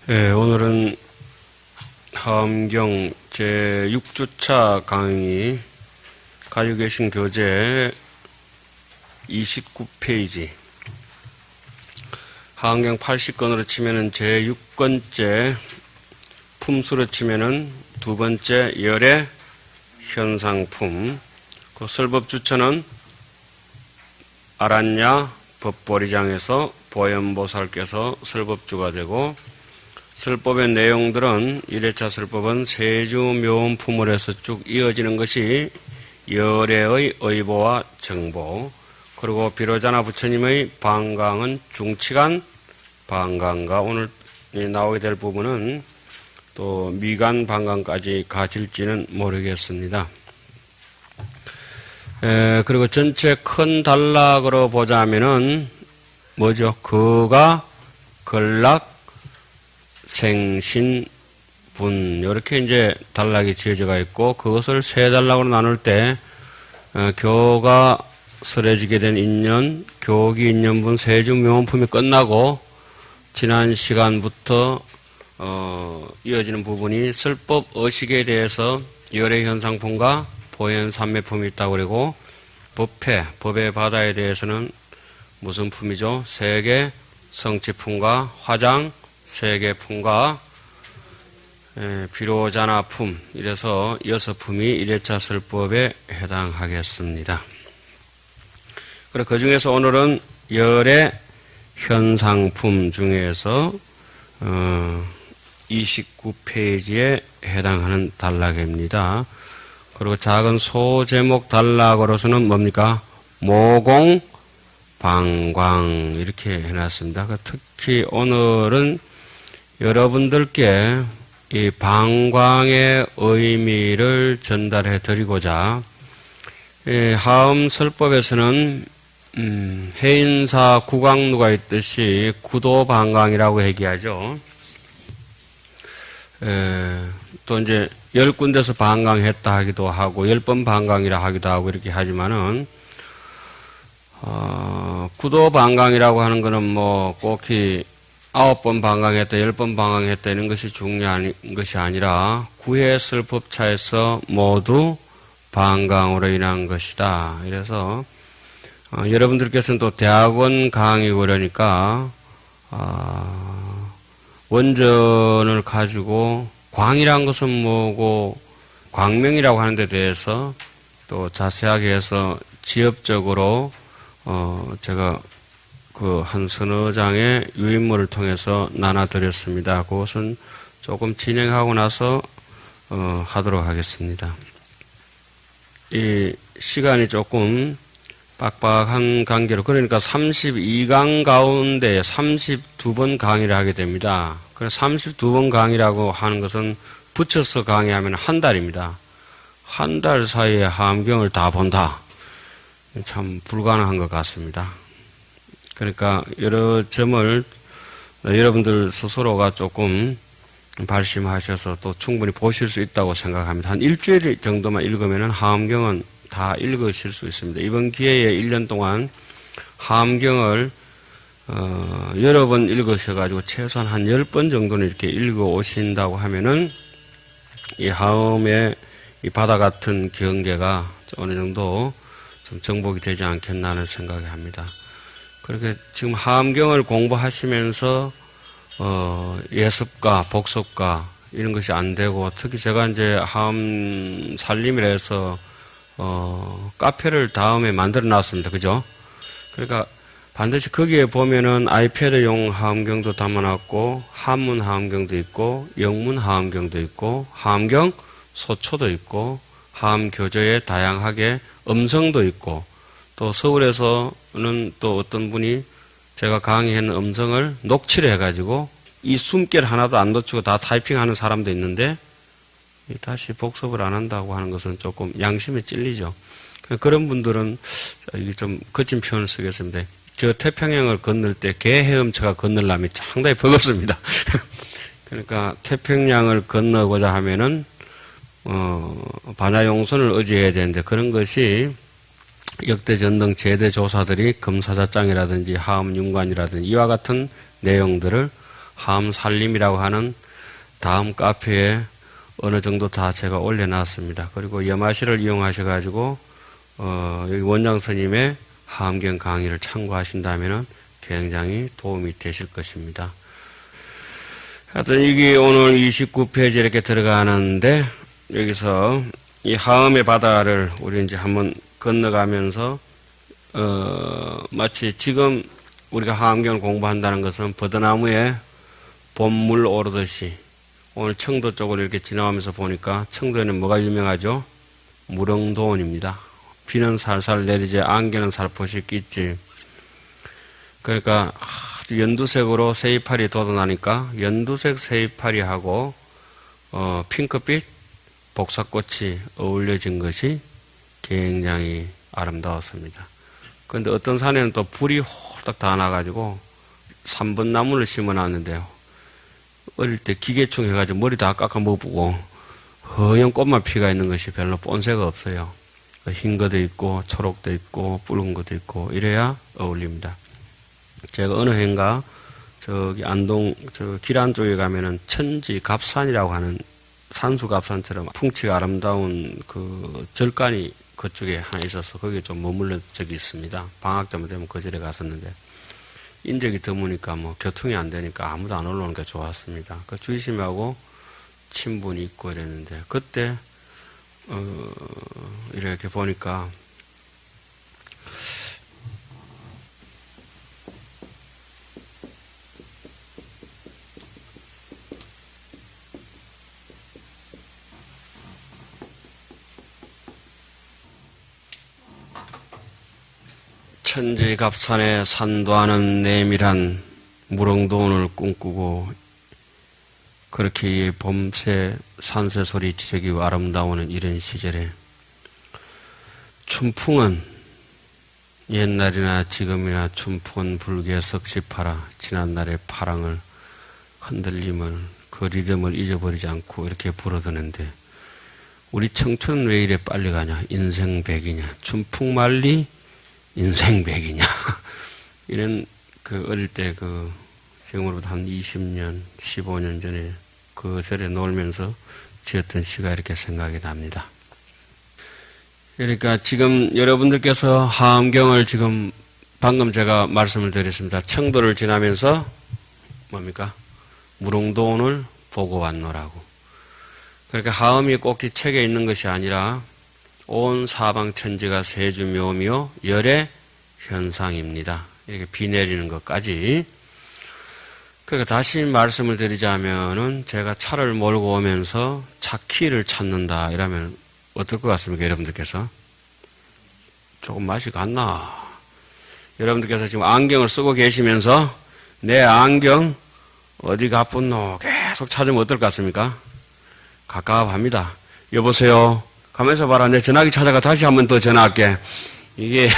네, 오늘은 하엄경 제6주차 강의 가지고 계신 교재 29페이지 하엄경 80권으로 치면은 제6권째 품수로 치면은 두 번째 열의 현상품. 그 설법주처는 아란야 법보리장에서 보현보살께서 설법주가 되고, 설법의 내용들은 1회차 설법은 세주묘원품을 해서 쭉 이어지는 것이 열애의 의보와 정보, 그리고 비로자나 부처님의 방광은 중치간 방광과 오늘 나오게 될 부분은 또 미간 방광까지 가질지는 모르겠습니다. 그리고 전체 큰 단락으로 보자면은 뭐죠? 거가, 걸락, 생신, 분, 이렇게 이제 단락이 지어져가 있고, 그것을 세 단락으로 나눌 때 교가 설해지게 된 인연, 교기 인연분 세주묘원품이 끝나고 지난 시간부터 이어지는 부분이 설법 의식에 대해서 열의 현상품과 보현 삼매품이 있다고 그러고, 법의 바다에 대해서는 무슨 품이죠? 세계 성취품과 화장 세계품과 비로자나품, 이래서 6품이 1회차 설법에 해당하겠습니다. 그리고 그 중에서 오늘은 열의 현상품 중에서 29페이지에 해당하는 단락입니다. 그리고 작은 소제목 단락으로서는 뭡니까? 모공, 방광, 이렇게 해놨습니다. 특히 오늘은 여러분들께 이 방광의 의미를 전달해 드리고자, 하엄설법에서는 해인사 구강루가 있듯이 구도방광이라고 얘기하죠. 또 이제 10군데서 방광했다 하기도 하고 10번 방광이라 하기도 하고 이렇게 하지만은 구도방광이라고 하는 거는 뭐 꼭히 9번 방광했다, 10번 방광했다 이런 것이 중요한 것이 아니라 구해설법차에서 모두 방광으로 인한 것이다. 그래서 여러분들께서는 또 대학원 강의고 그러니까 원전을 가지고 광이란 것은 뭐고 광명이라고 하는 데 대해서 또 자세하게 해서 지엽적으로 제가 그 한 서너 장의 유인물을 통해서 나눠드렸습니다. 그것은 조금 진행하고 나서 하도록 하겠습니다. 이 시간이 조금 빡빡한 관계로, 그러니까 32강 가운데 32번 강의를 하게 됩니다. 그래서 32번 강의라고 하는 것은 붙여서 강의하면 한 달입니다. 한 달 사이에 하엄경을 다 본다. 참 불가능한 것 같습니다. 그러니까 여러 점을 여러분들 스스로가 조금 발심하셔서 또 충분히 보실 수 있다고 생각합니다. 한 일주일 정도만 읽으면 하엄경은 다 읽으실 수 있습니다. 이번 기회에 1년 동안 하엄경을 여러 번 읽으셔가지고 최소한 한 10번 정도는 이렇게 읽어 오신다고 하면은 이 하엄의 이 바다 같은 경계가 어느 정도 좀 정복이 되지 않겠나 하는 생각을 합니다. 그렇게 지금 하엄경을 공부하시면서 예습과 복습과 이런 것이 안 되고, 특히 제가 이제 하엄 살림이라 해서 카페를 다음에 만들어 놨습니다. 그죠? 그러니까 반드시 거기에 보면은 아이패드용 하엄경도 담아놨고, 한문 하엄경도 있고, 영문 하엄경도 있고, 하엄경 소초도 있고, 하엄 교재에 다양하게 음성도 있고, 또 서울에서는 또 어떤 분이 제가 강의하는 음성을 녹취를 해가지고 이 숨결 하나도 안 놓치고 다 타이핑하는 사람도 있는데, 다시 복습을 안 한다고 하는 것은 조금 양심에 찔리죠. 그런 분들은 이게 좀 거친 표현을 쓰겠습니다. 저 태평양을 건널 때 개 헤엄쳐가 건널라면 상당히 버겁습니다. 그러니까 태평양을 건너고자 하면은 반야용선을 의지해야 되는데, 그런 것이 역대 전등 제대 조사들이 검사자장이라든지 하엄윤관이라든지 이와 같은 내용들을 하음 살림이라고 하는 다음 카페에 어느 정도 다 제가 올려놨습니다. 그리고 염화실을 이용하셔가지고 여기 원장 스님의 하암경 강의를 참고하신다면 굉장히 도움이 되실 것입니다. 하여튼 이게 오늘 29페이지 이렇게 들어가는데 여기서 이 하음의 바다를 우리 이제 한번 건너가면서 마치 지금 우리가 하암경을 공부한다는 것은 버드나무에 봄물 오르듯이 오늘 청도 쪽으로 이렇게 지나가면서 보니까 청도에는 뭐가 유명하죠? 무릉도원입니다. 비는 살살 내리지 안개는 살포시 끼지. 그러니까 아주 연두색으로 새이파리 돋아나니까 연두색 새이파리하고 핑크빛 복사꽃이 어울려진 것이 굉장히 아름다웠습니다. 그런데 어떤 산에는 또 불이 홀딱 다 나가지고 3번 나무를 심어놨는데요. 어릴 때 기계충 해가지고 머리 다 깎아 먹고 허연 꽃만 피가 있는 것이 별로 본새가 없어요. 흰 것도 있고 초록도 있고 붉은 것도 있고 이래야 어울립니다. 제가 어느 해인가 저기 안동 저 길안 쪽에 가면은 천지갑산이라고 하는 산수갑산처럼 풍치가 아름다운 그 절간이 그쪽에 하나 있어서 거기에 좀 머물러 적이 있습니다. 방학 때만 되면 그 절에 갔었는데 인적이 드무니까 뭐 교통이 안 되니까 아무도 안 올라오니까 좋았습니다. 그 주의심하고 친분이 있고 이랬는데 그때 이렇게 보니까 천지갑산에 산도하는 내밀한 무릉도원을 꿈꾸고 그렇게 봄새 산새 소리 지저귀고 아름다우는 이런 시절에 춘풍은 옛날이나 지금이나 춘풍은 불개 석시파라 지난날의 파랑을 흔들림을 그 리듬을 잊어버리지 않고 이렇게 불어드는데 우리 청춘은 왜 이래 빨리 가냐? 인생 백이냐? 춘풍만리 인생 백이냐? 이런 그 어릴 때 그 지금으로부터 한 20년, 15년 전에 그 절에 놀면서 지었던 시가 이렇게 생각이 납니다. 그러니까 지금 여러분들께서 하암경을 지금 방금 제가 말씀을 드렸습니다. 청도를 지나면서 뭡니까? 무릉도원을 보고 왔노라고. 그러니까 하암이 꼭 이 책에 있는 것이 아니라 온 사방 천지가 세주묘미요 열의 현상입니다. 이렇게 비 내리는 것까지. 그러니까 다시 말씀을 드리자면은 제가 차를 몰고 오면서 차 키를 찾는다 이러면 어떨 것 같습니까? 여러분들께서 조금 맛이 갔나? 여러분들께서 지금 안경을 쓰고 계시면서 내 안경 어디 가뿐노 계속 찾으면 어떨 것 같습니까? 갑갑합니다. 여보세요. 가면서 봐라. 내 전화기 찾아가 다시 한 번 더 전화할게. 이게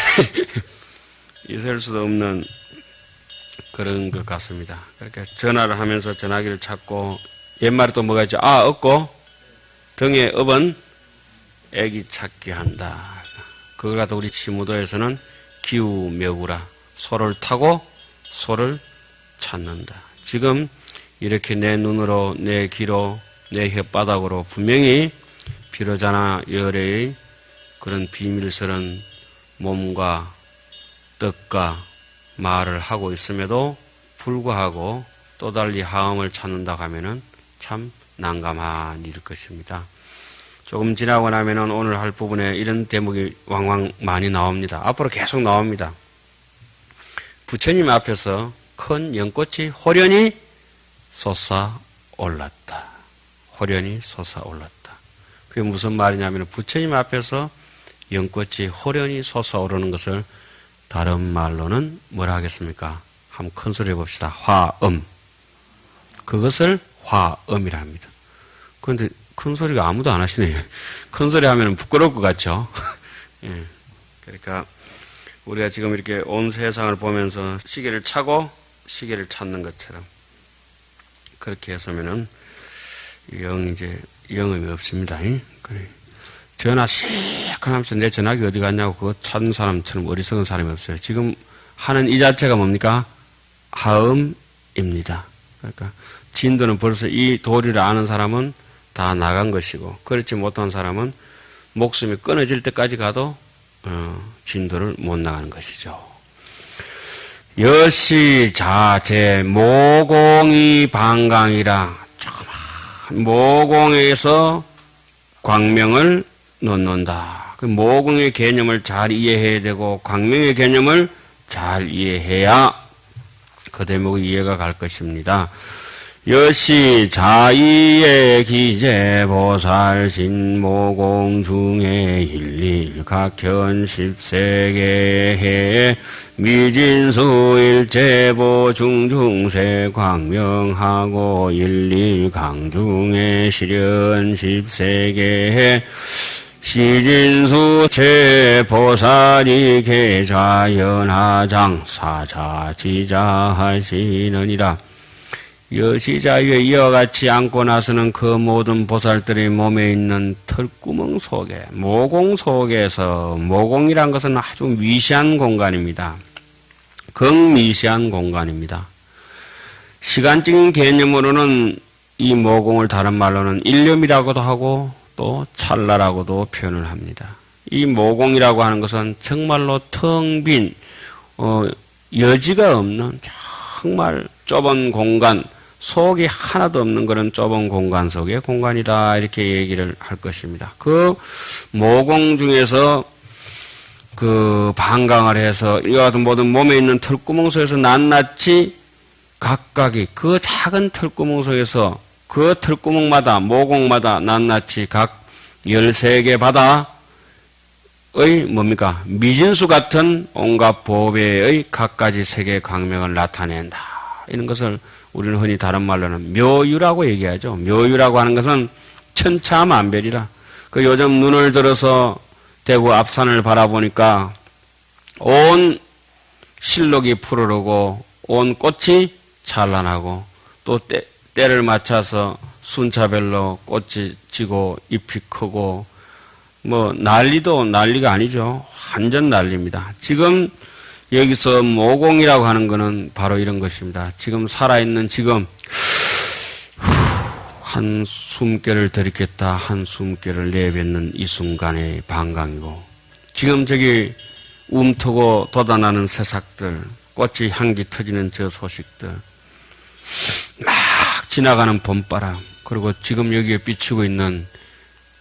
있을 수도 없는 그런 것 같습니다. 그렇게 전화를 하면서 전화기를 찾고 옛말에 또 뭐가 있죠? 업고 등에 업은 애기 찾기 한다. 그걸 갖다 우리 시무도에서는 기우묘구라. 소를 타고 소를 찾는다. 지금 이렇게 내 눈으로 내 귀로 내 혓바닥으로 분명히 비로자나 열의 그런 비밀스런 몸과 뜻과 말을 하고 있음에도 불구하고 또 달리 하음을 찾는다고 하면은 참 난감한 일일 것입니다. 조금 지나고 나면은 오늘 할 부분에 이런 대목이 왕왕 많이 나옵니다. 앞으로 계속 나옵니다. 부처님 앞에서 큰 연꽃이 호련히 솟아올랐다. 호련히 솟아올랐다. 그게 무슨 말이냐면 부처님 앞에서 연꽃이 호련히 솟아오르는 것을 다른 말로는 뭐라 하겠습니까? 한번 큰 소리 해봅시다. 화음. 그것을 화음이라 합니다. 그런데 큰 소리가 아무도 안 하시네요. 큰 소리 하면 부끄러울 것 같죠? 예. 그러니까 우리가 지금 이렇게 온 세상을 보면서 시계를 차고 시계를 찾는 것처럼 그렇게 해서면은 이제 영음이 없습니다. 그래. 전화 시작하면서 내 전화기 어디 갔냐고 그거 찾는 사람처럼 어리석은 사람이 없어요. 지금 하는 이 자체가 뭡니까? 하음입니다. 그러니까 진도는 벌써 이 도리를 아는 사람은 다 나간 것이고 그렇지 못한 사람은 목숨이 끊어질 때까지 가도 진도를 못 나가는 것이죠. 여시 자제 모공이 방강이라 모공에서 광명을 놓는다. 그 모공의 개념을 잘 이해해야 되고 광명의 개념을 잘 이해해야 그 대목의 이해가 갈 것입니다. 여시 자이의 기재 보살 신모공 중에 일일 각현 10세계해 미진수 일제보 중중세 광명하고 일일 강중에 실현 10세계해 시진수 제보살이 계자연하장 사자지자하시느니라. 여시자유에 이와 같이 앉고 나서는 그 모든 보살들의 몸에 있는 털구멍 속에 모공 속에서 모공이란 것은 아주 미시한 공간입니다. 극미시한 공간입니다. 시간적인 개념으로는 이 모공을 다른 말로는 일념이라고도 하고 또 찰나라고도 표현을 합니다. 이 모공이라고 하는 것은 정말로 텅 빈 여지가 없는 정말 좁은 공간 속이 하나도 없는 그런 좁은 공간 속의 공간이다 이렇게 얘기를 할 것입니다. 그 모공 중에서 그 방광을 해서 이와 같은 모든 몸에 있는 털구멍 속에서 낱낱이 각각이 그 작은 털구멍 속에서 그 털구멍마다 모공마다 낱낱이 각 13개 바다의 뭡니까? 미진수 같은 온갖 보배의 각가지 세계 광명을 나타낸다. 이런 것을 우리는 흔히 다른 말로는 묘유라고 얘기하죠. 묘유라고 하는 것은 천차만별이라. 그 요즘 눈을 들어서 대구 앞산을 바라보니까 온 실록이 푸르르고 온 꽃이 찬란하고 또 때를 맞춰서 순차별로 꽃이 지고 잎이 크고 뭐 난리도 난리가 아니죠. 완전 난리입니다. 지금 여기서 모공이라고 하는 것은 바로 이런 것입니다. 지금 살아있는 지금 한 숨결을 들이켰다 한 숨결을 내뱉는 이 순간의 방광이고 지금 저기 움트고 돋아나는 새싹들 꽃이 향기 터지는 저 소식들 막 지나가는 봄바람 그리고 지금 여기에 비추고 있는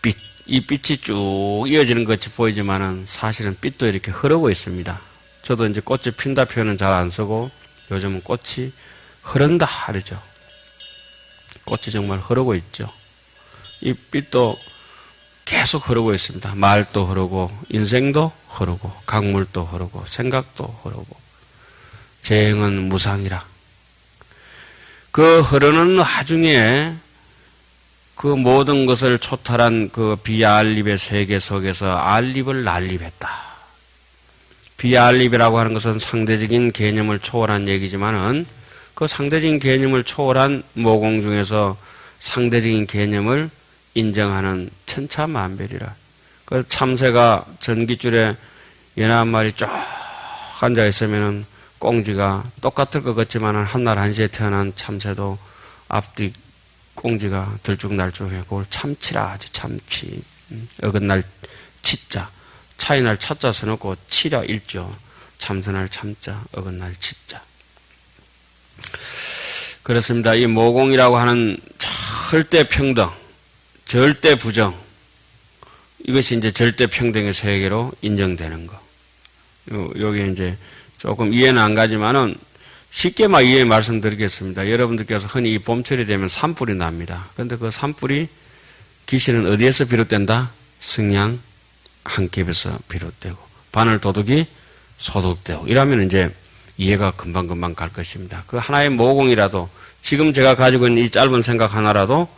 빛 이 빛이 쭉 이어지는 것이 보이지만은 사실은 빛도 이렇게 흐르고 있습니다. 저도 이제 꽃이 핀다 표현은 잘 안 쓰고 요즘은 꽃이 흐른다 하죠. 꽃이 정말 흐르고 있죠. 이 빛도 계속 흐르고 있습니다. 말도 흐르고 인생도 흐르고 강물도 흐르고 생각도 흐르고 재행은 무상이라. 그 흐르는 와중에 그 모든 것을 초탈한 그 비알립의 세계 속에서 알립을 난립했다. 비알립이라고 하는 것은 상대적인 개념을 초월한 얘기지만은 그 상대적인 개념을 초월한 모공 중에서 상대적인 개념을 인정하는 천차만별이라. 그 참새가 전깃줄에 연어 한 마리 쭉 앉아 있으면은 꽁지가 똑같을 것 같지만은 한날 한시에 태어난 참새도 앞뒤 꽁지가 들쭉날쭉해. 그걸 참치라 하죠. 참치. 어긋날 치자. 차이날 차자 써놓고 치라 일조. 참선할 참자. 어긋날 치자. 그렇습니다. 이 모공이라고 하는 절대 평등, 절대 부정. 이것이 이제 절대 평등의 세계로 인정되는 거. 여기 이제 조금 이해는 안 가지만은 쉽게만 이해 말씀드리겠습니다. 여러분들께서 흔히 이 봄철이 되면 산불이 납니다. 그런데 그 산불이 기시는 어디에서 비롯된다? 승양 한 겹에서 비롯되고 바늘 도둑이 소독되고 이러면 이제 이해가 금방금방 갈 것입니다. 그 하나의 모공이라도 지금 제가 가지고 있는 이 짧은 생각 하나라도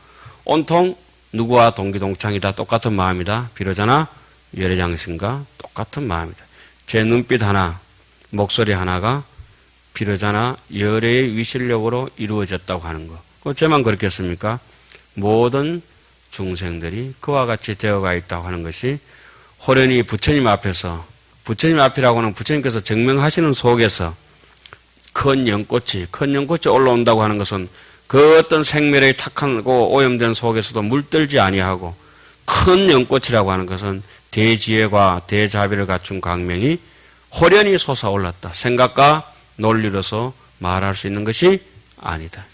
온통 누구와 동기동창이다. 똑같은 마음이다. 비로자나 열애장신과 똑같은 마음이다. 제 눈빛 하나, 목소리 하나가 비로자나 열애의 위실력으로 이루어졌다고 하는 거. 그 제만 그렇겠습니까? 모든 중생들이 그와 같이 되어가 있다고 하는 것이 호련히 부처님 앞에서 부처님 앞이라고 하는 부처님께서 증명하시는 속에서 큰 연꽃이 올라온다고 하는 것은 그 어떤 생명의 탁하고 오염된 속에서도 물들지 아니하고 큰 연꽃이라고 하는 것은 대지혜와 대자비를 갖춘 광명이 호련히 솟아올랐다. 생각과 논리로서 말할 수 있는 것이 아니다.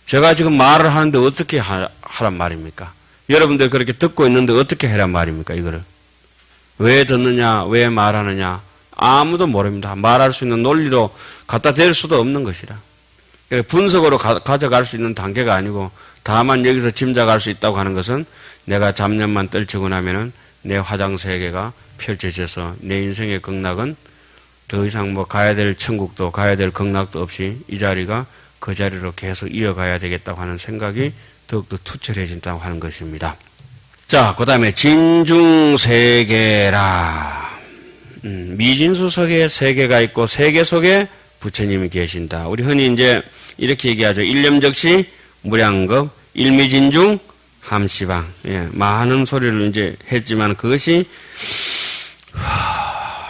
제가 지금 말을 하는데 어떻게 하란 말입니까? 여러분들 그렇게 듣고 있는데 어떻게 해란 말입니까? 이거를. 왜 듣느냐, 왜 말하느냐, 아무도 모릅니다. 말할 수 있는 논리로 갖다 댈 수도 없는 것이라. 분석으로 가져갈 수 있는 단계가 아니고 다만 여기서 짐작할 수 있다고 하는 것은 내가 잡념만 떨치고 나면은 내 화장 세계가 펼쳐져서 내 인생의 극락은 더 이상 뭐 가야 될 천국도 가야 될 극락도 없이 이 자리가 그 자리로 계속 이어가야 되겠다고 하는 생각이 더욱더 투철해진다고 하는 것입니다. 자, 그 다음에 진중세계라. 미진수 속에 세계가 있고 세계 속에 부처님이 계신다. 우리 흔히 이제 이렇게 얘기하죠. 일념적시 무량겁, 일미진중 함시방. 예, 많은 소리를 이제 했지만 그것이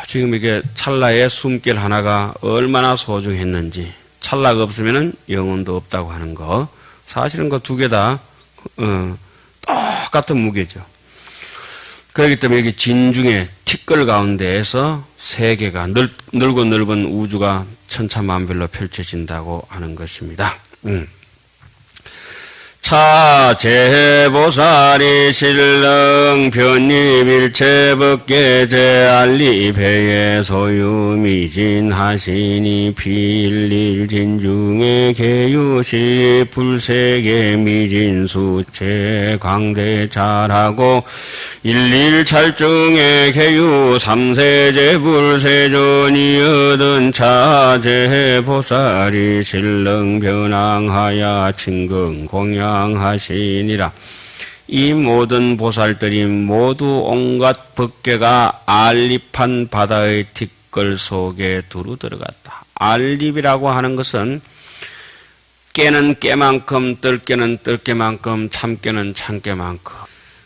지금 이게 찰나의 숨길 하나가 얼마나 소중했는지, 찰나가 없으면은 영혼도 없다고 하는 거. 사실은 그 두 개 다 똑같은 무게죠. 그렇기 때문에 여기 진중의 티끌 가운데에서 세계가 넓고 넓은 우주가 천차만별로 펼쳐진다고 하는 것입니다. 차제보살이 신릉 변입일체법계제 알리배에 소유미진하시니 비일일 진중에 개유시 불세계 미진수체 광대 잘하고 일일 찰중에 개유 삼세제 불세존이 얻은 차제보살이 신릉 변항하야 친근 공양 하시니라. 이 모든 보살들이 모두 온갖 법계가 알립한 바다의 티끌 속에 두루 들어갔다. 알립이라고 하는 것은 깨는 깨만큼, 뜰깨는 뜰깨만큼, 참깨는 참깨만큼,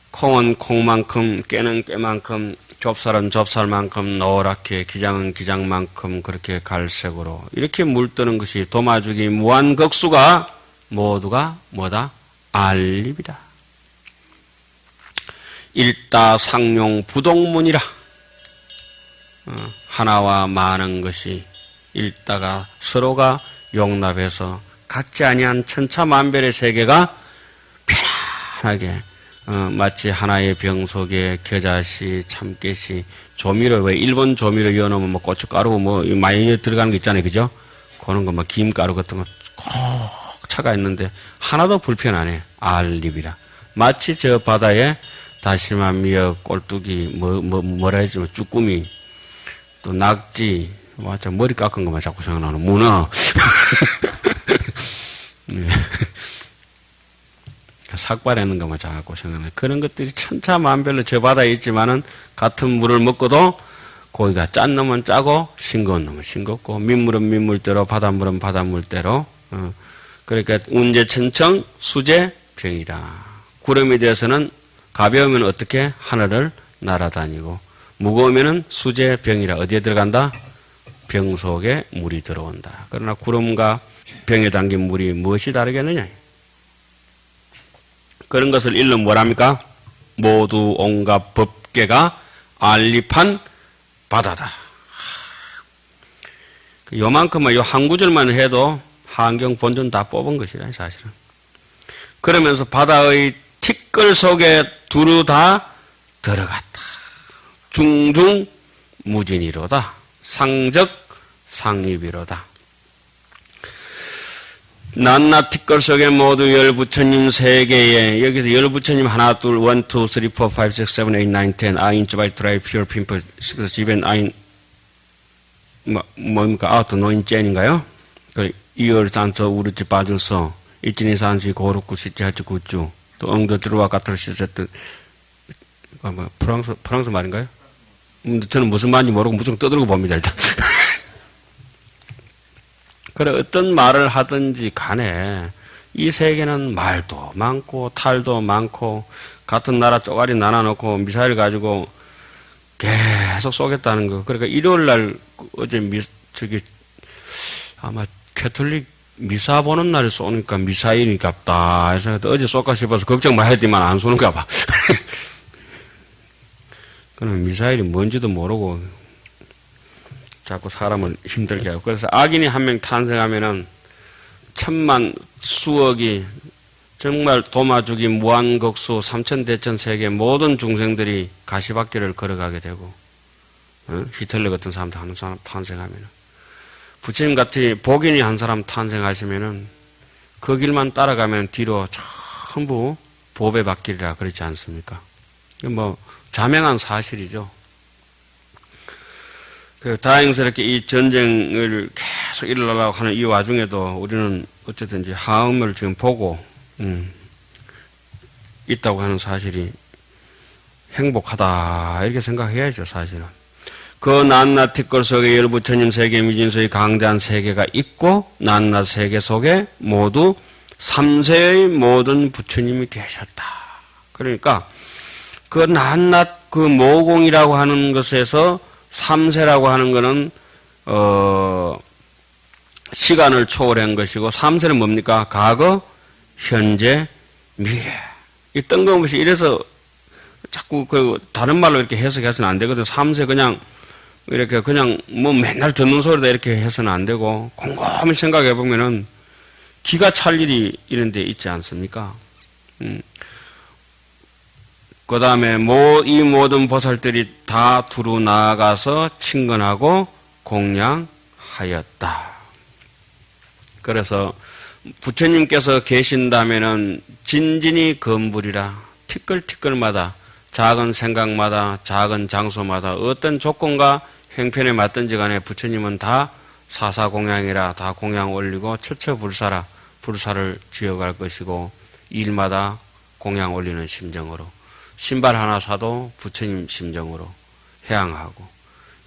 콩은 콩만큼, 깨는 깨만큼, 좁쌀은 좁쌀만큼, 노랗게, 기장은 기장만큼 그렇게 갈색으로 이렇게 물드는 것이 도마죽이 무한극수가 모두가 뭐다? 알립이다. 일다상용 부동문이라. 하나와 많은 것이 일다가 서로가 용납해서 같지 아니한 천차만별의 세계가 편안하게 마치 하나의 병 속에 겨자씨, 참깨씨, 조미료, 왜 일본 조미료 이어놓으면 뭐 고춧가루 뭐 많이 들어가는 거 있잖아요. 그죠? 그런 거 막 김가루 같은 거 꼭 차가 있는데 하나도 불편하네. 알립이라. 마치 저 바다에 다시마, 미역, 꼴뚜기, 뭐라 했지, 쭈꾸미, 또 낙지, 맞아, 머리 깎은 것만 자꾸 생각나는 문어. 네. 삭발하는 것만 자꾸 생각나는 그런 것들이 천차만별로 저 바다에 있지만은 같은 물을 먹고도 고기가 짠 놈은 짜고 싱거운 놈은 싱겁고 민물은 민물대로 바닷물은 바닷물대로 그러니까 운제천청 수제병이라. 구름이 되어서는 가벼우면 어떻게 하늘을 날아다니고 무거우면은 수제병이라. 어디에 들어간다? 병 속에 물이 들어온다. 그러나 구름과 병에 담긴 물이 무엇이 다르겠느냐? 그런 것을 일러 뭐랍니까? 모두 온갖 법계가 알립한 바다다. 요만큼만, 요 한 구절만 해도 한경 본전 다 뽑은 것이라, 사실은. 그러면서 바다의 티끌 속에 두루 다 들어갔다. 중중 무진이로다. 상적 상입이로다. 낱낱 티끌 속에 모두 열 부처님 세 개에, 여기서 열 부처님 하나, 둘, 1, 2, 3, 4, 5, 6, 7, 8, 9, 10, 아인, 쩌바이, 트라이, 퓨어, 핀퍼, 식스, 지벤, 아인, 뭡니까? 아우터, 노인, 젠인가요? 이얼산서, 우르지, 빠져서, 일진이 산시, 고루쿠, 시치, 하치, 구쭈, 또 엉더, 들어와, 까트르, 시세트, 프랑스 말인가요? 저는 무슨 말인지 모르고 무조건 떠들고 봅니다, 일단. 그래, 어떤 말을 하든지 간에 이 세계는 말도 많고 탈도 많고 같은 나라 쪼가리 나눠놓고 미사일 가지고 계속 쏘겠다는 거. 그러니까 일요일 날 어제 저기 아마 캐톨릭 미사 보는 날에 쏘니까 미사일이갑다 해서 어제 쏠까 싶어서 걱정 많이 했더만 안 쏘는가 봐. 그럼 미사일이 뭔지도 모르고 자꾸 사람을 힘들게 하고. 그래서 악인이 한 명 탄생하면은 천만 수억이 정말 도마주기 무한극수 삼천대천 세계 모든 중생들이 가시밭길을 걸어가게 되고, 히틀러 같은 사람도 한 사람 탄생하면은, 부처님 같이 복인이 한 사람 탄생하시면은 그 길만 따라가면 뒤로 전부 보배 받기리라 그렇지 않습니까? 뭐 자명한 사실이죠. 그 다행스럽게 이 전쟁을 계속 일어나려고 하는 이 와중에도 우리는 어쨌든지 하음을 지금 보고 있다고 하는 사실이 행복하다 이렇게 생각해야죠. 사실은. 그 낱낱 티끌 속에 열부처님 세계 미진수의 강대한 세계가 있고 낱낱 세계 속에 모두 3세의 모든 부처님이 계셨다. 그러니까 그 낱낱 그 모공이라고 하는 것에서 3세라고 하는 것은 시간을 초월한 것이고 3세는 뭡니까? 과거, 현재, 미래. 이 뜬금없이 이래서 자꾸 그 다른 말로 이렇게 해석해서는 안 되거든. 3세 그냥 이렇게 그냥 뭐 맨날 듣는 소리다 이렇게 해서는 안 되고 곰곰이 생각해 보면은 기가 찰 일이 이런 데 있지 않습니까? 그 다음에 이 모든 보살들이 다 두루 나아가서 친근하고 공양하였다. 그래서 부처님께서 계신다면은 진진이 건불이라 티끌티끌마다 작은 생각마다 작은 장소마다 어떤 조건과 형편에 맞든지 간에 부처님은 다 사사공양이라 다 공양 올리고 처처불사라 불사를 지어갈 것이고 일마다 공양 올리는 심정으로 신발 하나 사도 부처님 심정으로 해양하고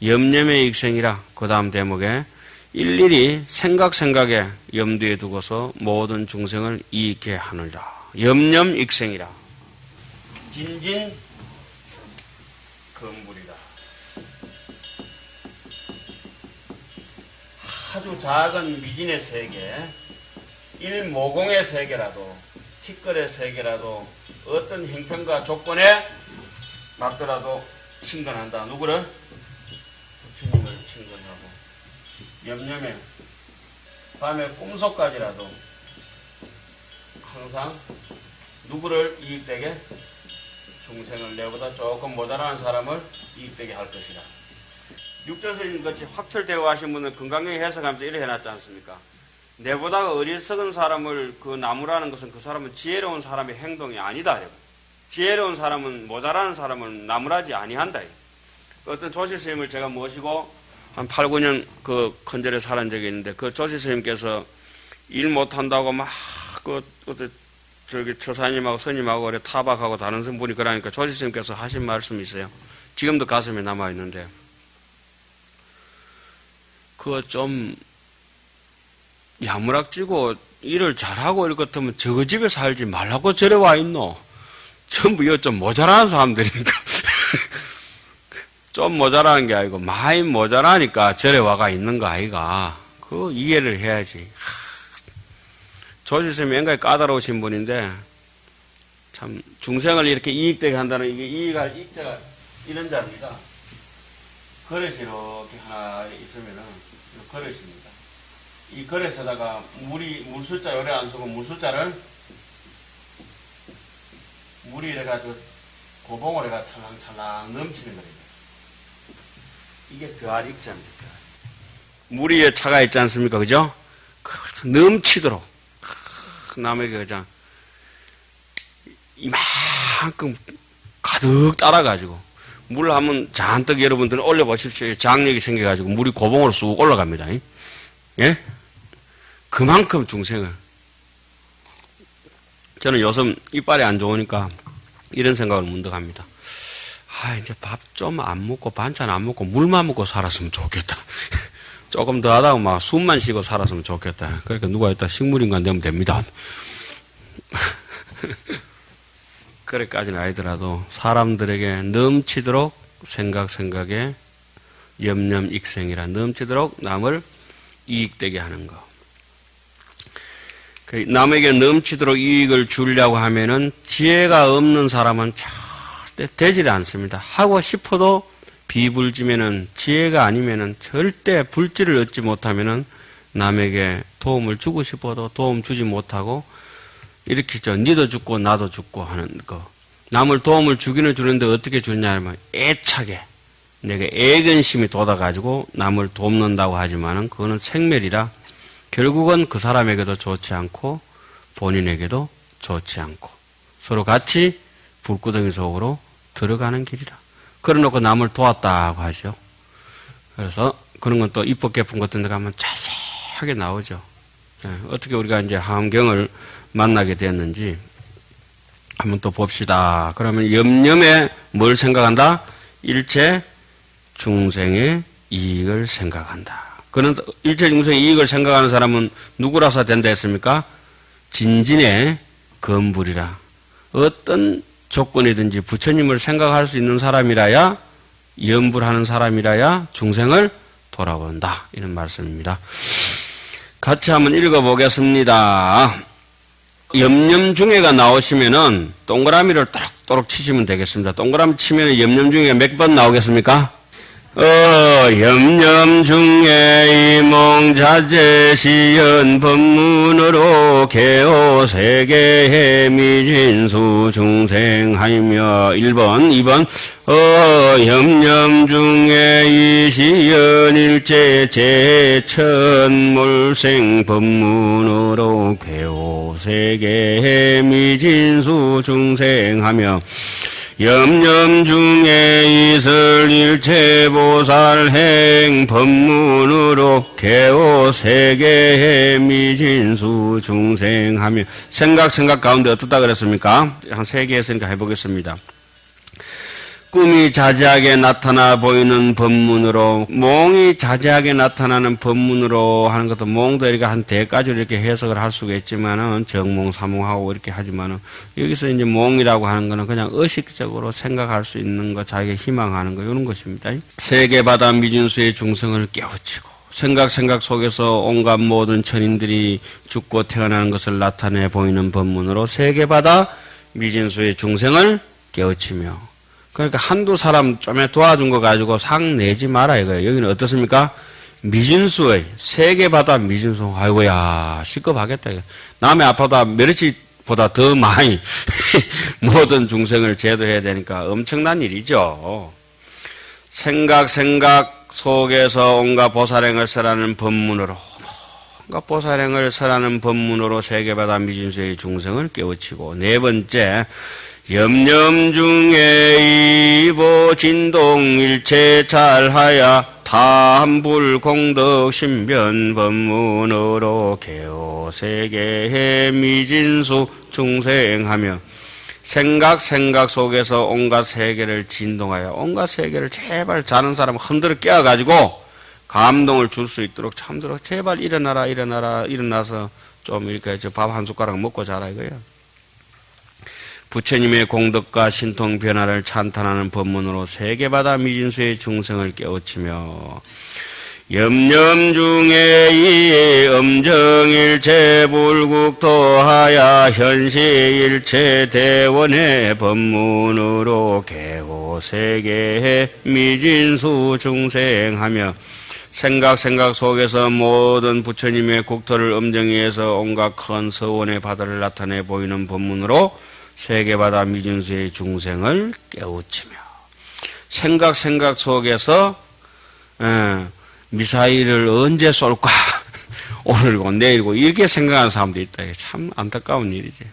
염념의 익생이라 그 다음 대목에 일일이 생각에 염두에 두고서 모든 중생을 이익게 하느라 염념 익생이라 진진 건불이다. 아주 작은 미진의 세계 일모공의 세계라도 티끌의 세계라도 어떤 형편과 조건에 맞더라도 친근한다. 누구를? 부처님을 친근하고 염념에 밤에 꿈속까지라도 항상 누구를 이익되게? 중생을 내보다 조금 모자란 사람을 이익되게 할 것이다. 육조선님 같이 확철되어 하신 분은 건강하게 해석하면서 이렇게 해놨지 않습니까? 내보다 어리석은 사람을 그 나무라는 것은 그 사람은 지혜로운 사람의 행동이 아니다. 지혜로운 사람은 모자라는 사람은 나무라지 아니한다. 어떤 조실스님을 제가 모시고 한 8, 9년 그 컨절에 살은 적이 있는데 그 조실스님께서 일 못한다고 막 저기 처사님하고 스님하고 그래 타박하고 다른 분이 그러니까 조실스님께서 하신 말씀이 있어요. 지금도 가슴에 남아있는데 그거 좀 야무락지고 일을 잘하고 이럴 것 같으면 저 집에 살지 말라고 저래 와 있노. 전부 이거 좀 모자라는 사람들이니까. 좀 모자라는 게 아니고 많이 모자라니까 저래 와가 있는 거 아이가. 그거 이해를 해야지. 조실스님이 굉장히 까다로우신 분인데 참 중생을 이렇게 이익되게 한다는 이게 이익자가 이런 자입니다. 그릇이 이렇게 하나 있으면은 그릇입니다. 이 그릇에다가 물숫자 요래 안 쓰고 물숫자를 물이 이래가지고 고봉을 해가 찰랑찰랑 넘치는 거입니다. 이게 드아릭자입니다. 물이 위에 차가 있지 않습니까? 그죠? 넘치도록 남에게 그냥 이만큼 가득 따라가지고 물 한번 잔뜩 여러분들 올려보십시오. 장력이 생겨가지고 물이 고봉으로 쑥 올라갑니다. 예? 그만큼 중생을. 저는 요즘 이빨이 안 좋으니까 이런 생각을 문득 합니다. 이제 밥 좀 안 먹고 반찬 안 먹고 물만 먹고 살았으면 좋겠다. 조금 더 하다가 막 숨만 쉬고 살았으면 좋겠다. 그러니까 누가 일단 식물인간 되면 됩니다. 그래까지는 아니더라도 사람들에게 넘치도록 생각에 염념익생이라 넘치도록 남을 이익되게 하는 것. 남에게 넘치도록 이익을 주려고 하면은 지혜가 없는 사람은 절대 되질 않습니다. 하고 싶어도 비불지면은 지혜가 아니면은 절대 불지를 얻지 못하면은 남에게 도움을 주고 싶어도 도움 주지 못하고 이렇게 니도 죽고 나도 죽고 하는 거. 남을 도움을 주기는 주는데 어떻게 주느냐 하면 애착에 내게 애견심이 돋아가지고 남을 돕는다고 하지만은 그거는 생멸이라 결국은 그 사람에게도 좋지 않고 본인에게도 좋지 않고 서로 같이 불구덩이 속으로 들어가는 길이라. 그래놓고 남을 도왔다고 하죠. 그래서 그런 건 또 입법 개품 같은 데 가면 자세하게 나오죠. 어떻게 우리가 이제 함경을 만나게 되었는지 한번 또 봅시다. 그러면 염념에 뭘 생각한다? 일체 중생의 이익을 생각한다. 그런 일체 중생의 이익을 생각하는 사람은 누구라서 된다 했습니까? 진진의 건불이라. 어떤 조건이든지 부처님을 생각할 수 있는 사람이라야, 염불하는 사람이라야 중생을 돌아본다. 이런 말씀입니다. 같이 한번 읽어보겠습니다. 염념중해가 나오시면은 동그라미를 또록 치시면 되겠습니다. 동그라미 치면 염념중해가 몇 번 나오겠습니까? 염념중해 이몽자재시연 법문으로 개오세계해 미진수 중생하이며 1번 2번 염념중해 이시연 일체 제천물생 법문으로 개오세계해 미진수 중생하며 염념중에 있을 일체보살행 법문으로 개오세계해 미진수 중생하며 생각 가운데 어떻다 그랬습니까? 한 3개 했으니까 해보겠습니다. 꿈이 자세하게 나타나 보이는 법문으로, 몽이 자세하게 나타나는 법문으로 하는 것도 몽도 이렇게 한 대까지로 이렇게 해석을 할 수가 있지만은 정몽, 사몽하고 이렇게 하지만은 여기서 이제 몽이라고 하는 거는 그냥 의식적으로 생각할 수 있는 것, 자기가 희망하는 거, 이런 것입니다. 세계바다 미진수의 중생을 깨우치고 생각 속에서 온갖 모든 천인들이 죽고 태어나는 것을 나타내 보이는 법문으로 세계바다 미진수의 중생을 깨우치며, 그러니까 한두 사람 좀 도와준 거 가지고 상 내지 마라 이거예요. 여기는 어떻습니까? 미진수의 세계바다 미진수. 아이고야 시급하겠다. 남의 아파도 메르시보다 더 많이 모든 중생을 제도해야 되니까 엄청난 일이죠. 생각 속에서 온갖 보살행을 설하는 법문으로, 온갖 보살행을 설하는 법문으로 세계바다 미진수의 중생을 깨우치고, 4번째 염념중에 이보 진동 일체 잘하야 탐불 공덕 신변 법문으로 개오세계해 미진수 중생하며 생각 속에서 온갖 세계를 진동하여, 온갖 세계를 제발 자는 사람 흔들어 깨워가지고 감동을 줄 수 있도록 참도록 제발 일어나서 좀 이렇게 밥 한 숟가락 먹고 자라 이거예요. 부처님의 공덕과 신통 변화를 찬탄하는 법문으로 세계바다 미진수의 중생을 깨우치며, 염념중에 이 엄정일체 불국토하야 현시일체 대원의 법문으로 개오세계해 미진수 중생하며 생각 속에서 모든 부처님의 국토를 엄정히해서 온갖 큰 서원의 바다를 나타내 보이는 법문으로 세계바다 미진수의 중생을 깨우치며, 생각 속에서 미사일을 언제 쏠까? 오늘고 내일고 이렇게 생각하는 사람도 있다. 참 안타까운 일이지.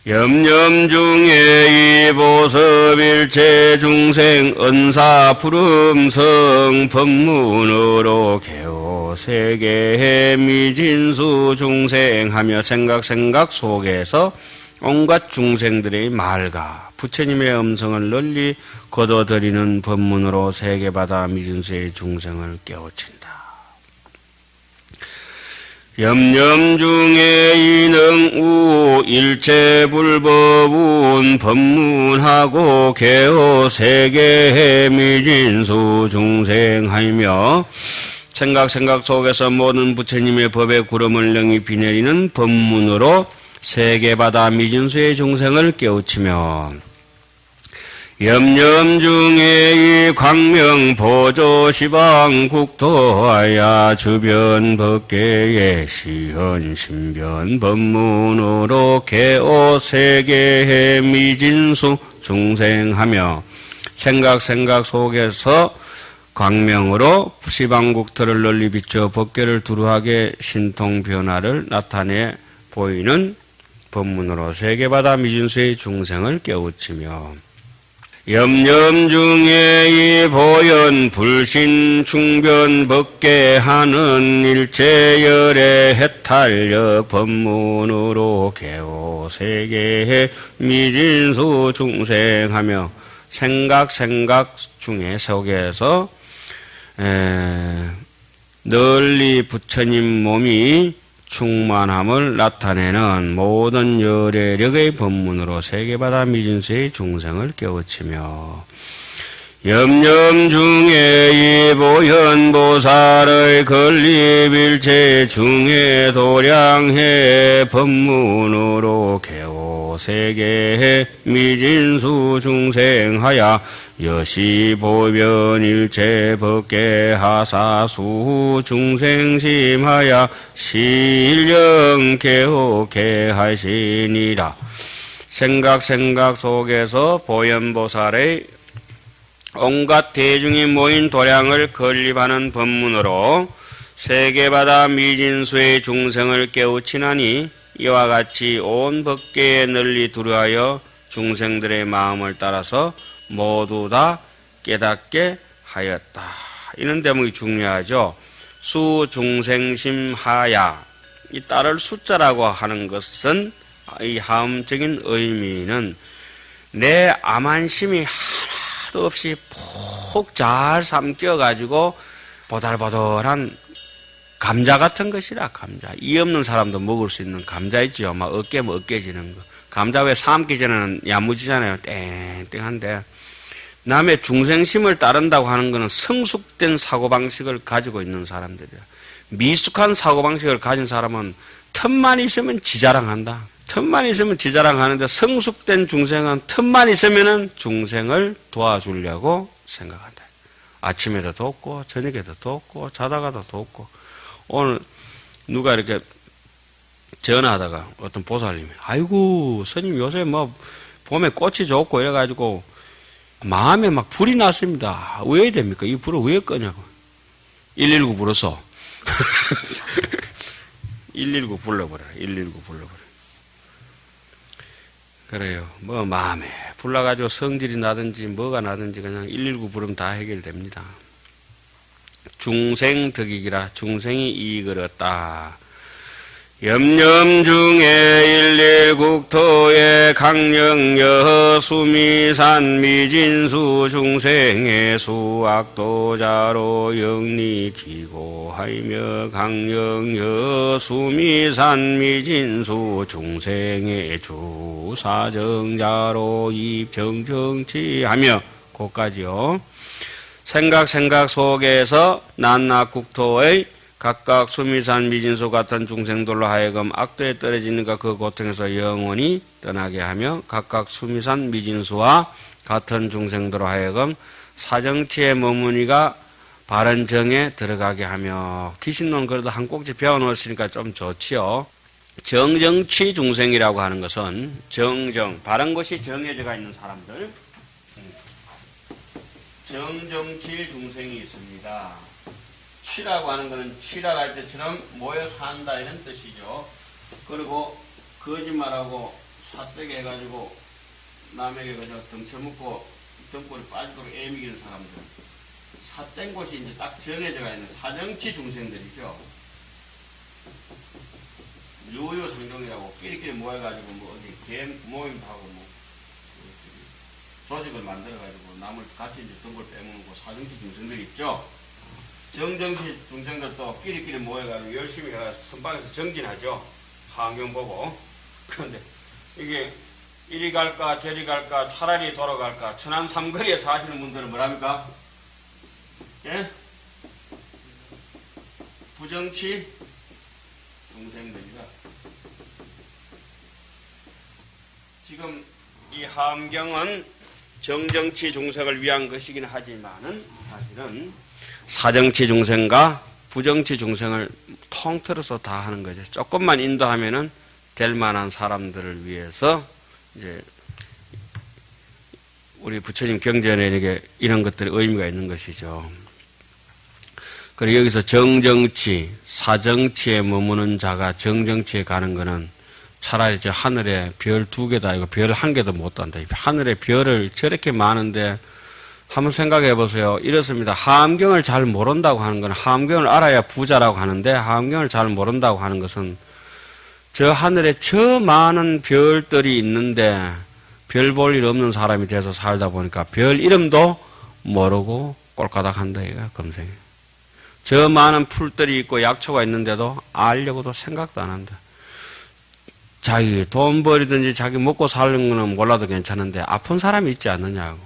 염념중에 이보섭일체 중생 은사 푸름성 법문으로 개오세계해 미진수 중생하며 생각 속에서 온갖 중생들의 말과 부처님의 음성을 널리 거둬들이는 법문으로 세계바다 미진수의 중생을 깨우친다. 염념중에 이능우 일체불법운 법문하고 개오세계해 미진수 중생하며 생각 속에서 모든 부처님의 법의 구름을 능히 비내리는 법문으로 세계바다 미진수의 중생을 깨우치며 염염 중에 이 광명 보조 시방 국토하야 주변 법계의 시현 신변 법문으로 개오 세계의 미진수 중생하며 생각 속에서 광명으로 시방국토를 널리 비춰 법계를 두루하게 신통 변화를 나타내 보이는 법문으로 세계바다 미진수의 중생을 깨우치며 염염 중에 이 보현 불신 충변 법계하는 일체열의 해탈력 법문으로 개오 세계의 미진수 중생하며 생각 중에 속에서 널리 부처님 몸이 충만함을 나타내는 모든 열애력의 법문으로 세계바다 미진수의 중생을 깨우치며 염염 중에 이 보현보살의 건립일체 중에 도량해 법문으로 개오 세계의 미진수 중생하야 여시보변일체 법계하사수 중생심하야 실령개호케 하시니라. 생각 속에서 보현보살의 온갖 대중이 모인 도량을 건립하는 법문으로 세계바다 미진수의 중생을 깨우치나니 이와 같이 온 법계에 널리 두루하여 중생들의 마음을 따라서 모두 다 깨닫게 하였다. 이런 대목이 중요하죠. 수중생심하야. 이 따를 숫자라고 하는 것은 이 하음적인 의미는 내 암한심이 하나도 없이 푹 잘 삼켜가지고 보달보달한 감자 같은 것이라. 감자. 이 없는 사람도 먹을 수 있는 감자 있죠. 막 어깨면 어깨지는 거. 감자 왜 삶기 전에는 야무지잖아요. 땡땡한데 남의 중생심을 따른다고 하는 것은 성숙된 사고방식을 가지고 있는 사람들이야. 미숙한 사고방식을 가진 사람은 틈만 있으면 지자랑한다. 틈만 있으면 지자랑하는데 성숙된 중생은 틈만 있으면 중생을 도와주려고 생각한다. 아침에도 돕고 저녁에도 돕고 자다가도 돕고. 오늘 누가 이렇게 전화하다가 어떤 보살님이 아이고 스님 요새 뭐 봄에 꽃이 좋고 이래가지고 마음에 막 불이 났습니다. 왜 됩니까? 이 불을 왜 끄냐고. 119 불어서 119 불러버려. 119 불러버려. 그래요. 뭐 마음에 불나가지고 성질이 나든지 뭐가 나든지 그냥 119 부르면 다 해결됩니다. 중생덕이기라. 중생이 이익을 얻다. 염염 중에 11국토의 강령여 수미산 미진수 중생의 수악도자로 영리 기고하이며 강령여 수미산 미진수 중생의 주사정자로 입정정치하며 고까지요. 생각 속에서 난낙국토의 각각 수미산 미진수 같은 중생들로 하여금 악도에 떨어지는가 그 고통에서 영원히 떠나게 하며 각각 수미산 미진수와 같은 중생들로 하여금 사정치의 머무니가 바른 정에 들어가게 하며. 귀신론 그래도 한 꼭지 배워놓으시니까 좀 좋지요. 정정치 중생이라고 하는 것은 정정, 바른 것이 정해져가 있는 사람들, 정정치 중생이 있습니다. 치라고 하는 것은 치라고 할 때처럼 모여 산다 이런 뜻이죠. 그리고 거짓말하고 사뜨게 해가지고 남에게 그저 덩쳐먹고 등골이 빠지도록 애미기는 사람들, 사된 곳이 이제 딱 정해져가 있는 사정치 중생들이죠. 유유상종이라고 끼리끼리 모여가지고 뭐 어디 개 모임하고 뭐 조직을 만들어가지고 남을 같이 이제 등골 빼먹고 사정치 중생들이 있죠. 정정치 중생들도 끼리끼리 모여가지고 열심히 선방에서 정진하죠. 환경 보고. 그런데 이게 이리 갈까 저리 갈까 차라리 돌아갈까 천안 삼거리에 사시는 분들은 뭐랍니까? 예? 부정치 중생들이가 지금 이 함경은 정정치 중생을 위한 것이긴 하지만은 사실은 사정치 중생과 부정치 중생을 통틀어서 다 하는 거죠. 조금만 인도하면은 될 만한 사람들을 위해서 이제 우리 부처님 경전에게 이런 것들이 의미가 있는 것이죠. 그리고 여기서 정정치, 사정치에 머무는 자가 정정치에 가는 거는 차라리 저 하늘에 별 2개도 아니고 별 1개도 못 단다. 하늘에 별을 저렇게 많은데 한번 생각해 보세요. 이렇습니다. 함경을 잘 모른다고 하는 건 함경을 알아야 부자라고 하는데 함경을 잘 모른다고 하는 것은 저 하늘에 저 많은 별들이 있는데 별 볼 일 없는 사람이 돼서 살다 보니까 별 이름도 모르고 꼴까닥 한다 이거야, 검색해. 저 많은 풀들이 있고 약초가 있는데도 알려고도 생각도 안 한다. 자기 돈 벌이든지 자기 먹고 사는 거는 몰라도 괜찮은데 아픈 사람이 있지 않느냐고.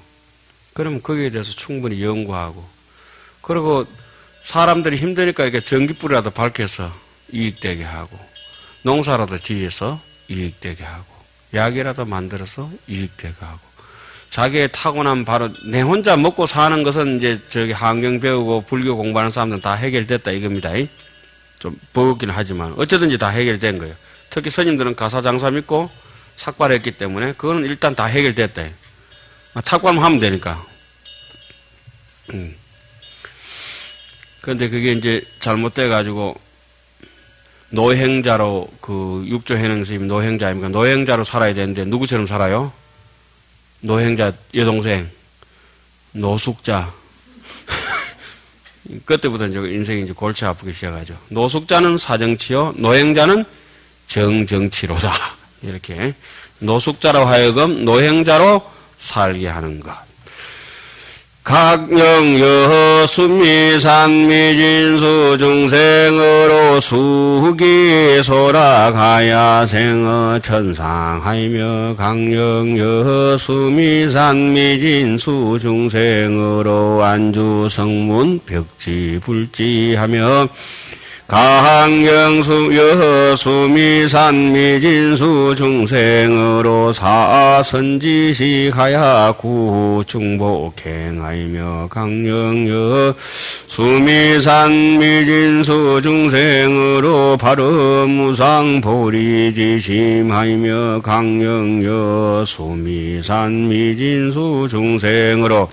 그러면 거기에 대해서 충분히 연구하고. 그리고 사람들이 힘드니까 이렇게 전기불이라도 밝혀서 이익되게 하고. 농사라도 지어서 이익되게 하고. 약이라도 만들어서 이익되게 하고. 자기의 타고난 바로 내 혼자 먹고 사는 것은 이제 저기 환경 배우고 불교 공부하는 사람들은 다 해결됐다 이겁니다. 좀 버겁긴 하지만 어쩌든지 다 해결된 거예요. 특히 스님들은 가사장사 믿고 삭발했기 때문에 그거는 일단 다 해결됐다. 삭발만 하면 되니까. 그런데 그게 이제 잘못돼가지고 노행자로 그 육조해능 스님 노행자 아닙니까? 노행자로 살아야 되는데 누구처럼 살아요? 노행자 여동생 노숙자. 그때부터 이제 인생이 이제 골치 아프기 시작하죠. 노숙자는 사정치요, 노행자는 정정치로다. 이렇게 노숙자로 하여금 노행자로 살게 하는 것. 각령여 수미산미진수 중생으로 수기소락하야 생어 천상하이며 각령여 수미산미진수 중생으로 안주성문 벽지불지하며 강영수 여수미산 미진수 중생으로 사선지식하야 구중복행하이며 강영여 수미산 미진수 중생으로 발음무상보리지심하이며 강영여 수미산 미진수 중생으로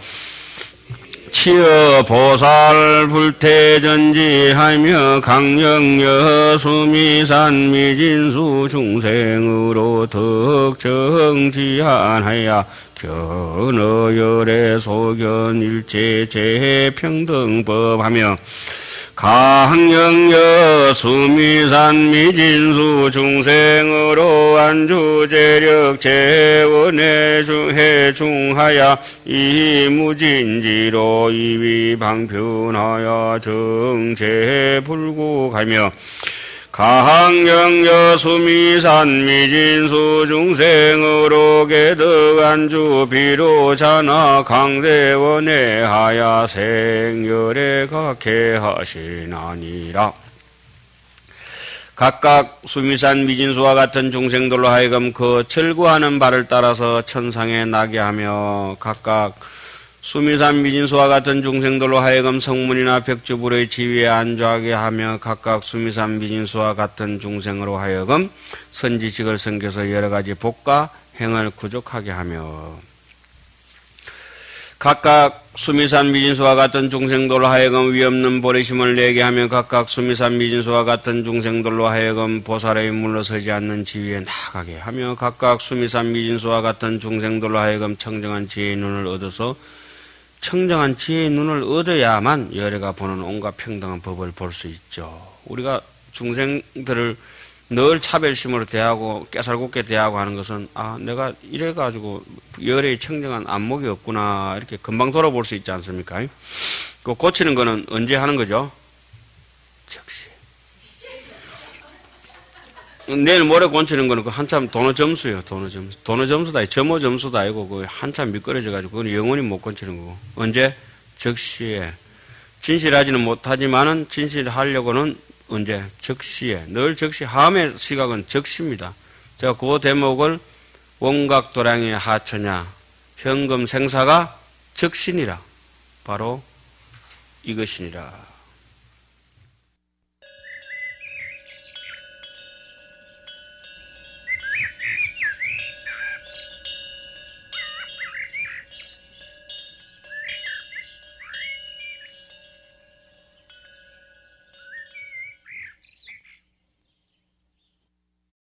치어 보살 불태전지하며 강령여 수미산 미진수 중생으로 덕정지한하야 견어열애 소견 일체 재평등법하며 강령여 수미산 미진수 중생으로 안주재력 재원해 중하야 이무진지로 이위방편하야 정체불국하며 강령여 수미산 미진수 중생으로 개덕안주 비로자나 강대원에 하야 생열에 각해하시나니라. 각각 수미산 미진수와 같은 중생들로 하여금 그 철구하는 바를 따라서 천상에 나게 하며 각각 수미산 미진수와 같은 중생들로 하여금 성문이나 벽주불의 지위에 안주하게 하며 각각 수미산 미진수와 같은 중생으로 하여금 선지식을 섬겨서 여러 가지 복과 행을 구족하게 하며 각각 수미산 미진수와 같은 중생들로 하여금 위없는 보리심을 내게 하며 각각 수미산 미진수와 같은 중생들로 하여금 보살의 물러서지 않는 지위에 나가게 하며 각각 수미산 미진수와 같은 중생들로 하여금 청정한 지혜의 눈을 얻어서 청정한 지혜의 눈을 얻어야만 여래가 보는 온갖 평등한 법을 볼 수 있죠. 우리가 중생들을 늘 차별심으로 대하고 깨살곱게 대하고 하는 것은 내가 이래가지고 열의 청정한 안목이 없구나 이렇게 금방 돌아볼 수 있지 않습니까? 그 고치는 거는 언제 하는 거죠? 즉시. 내일 모레 고치는 거는 그 한참 도너 점수예요. 도너 점수다. 점호 점수도 아니고 그 한참 미끄러져가지고 그건 영원히 못 고치는 거고. 언제? 즉시에. 진실하지는 못하지만은 진실하려고는 언제? 적시에. 늘 적시. 함의 시각은 적시입니다. 제가 그 대목을 원각도량의 하처냐 현금 생사가 적신이라 바로 이것이니라.